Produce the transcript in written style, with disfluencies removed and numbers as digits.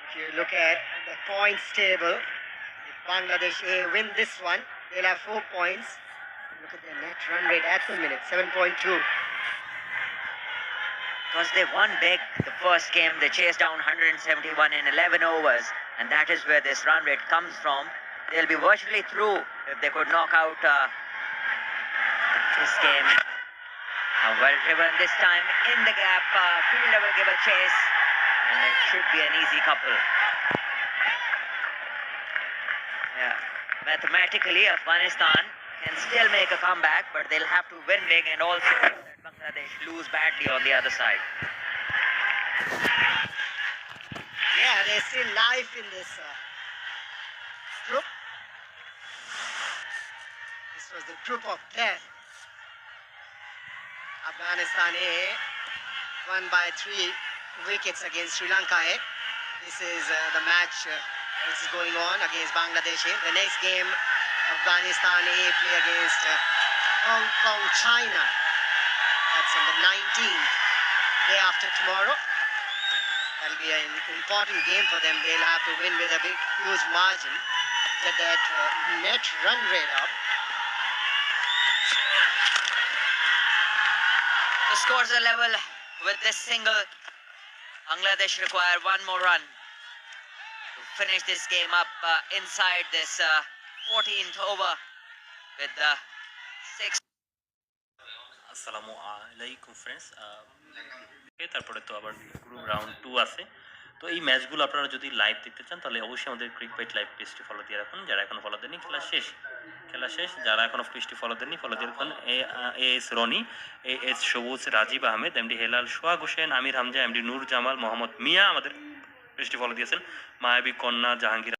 If you look at the points table, if Bangladesh A win this one, they'll have 4 points. Look at their net run rate at the minute, 7.2. Because they won big the first game, they chased down 171 in 11 overs, and that is where this run rate comes from. They'll be virtually through if they could knock out this game. Well driven this time in the gap. Fielder will give a chase, and it should be an easy couple. Yeah, mathematically, Afghanistan can still make a comeback, but they'll have to win big and also let Bangladesh lose badly on the other side. Yeah, there's still life in this group. This was the group of death. Afghanistan A won by 3 wickets against Sri Lanka A. This is the match which is going on against Bangladesh A. The next game, Afghanistan A play against Hong Kong, China. That's on the 19th, day after tomorrow. That'll be an important game for them. They'll have to win with a big, huge margin. Get that net run rate up. The scores are level with this single. Bangladesh require one more run to finish this game up inside this 14th over with 6. আসসালামু আলাইকুম friends. তারপরে তো আবার group round 2 আছে। তো এই ম্যাচগুলো আপনারা যদি লাইভ দেখতে চান তাহলে অবশ্যই আমাদের ক্রিকবাইট লাইভ পেজটি ফলো দিয়ে রাখুন। যারা এখনো ফলো দেননি, খেলা শেষ। যারা এখনো পেজটি ফলো দেননি, ফলো দিয়ে রাখুন। এস রনি, এস সবুজ, রাজীব আহমেদ, এমডি হেলাল, সোহাগ হোসেন, আমির হামজা, এমডি নূর জামাল, মোহাম্মদ মিয়া আমাদের পেজটি ফলো দিয়েছেন। মায়াবী কন্যা, জাহাঙ্গীর।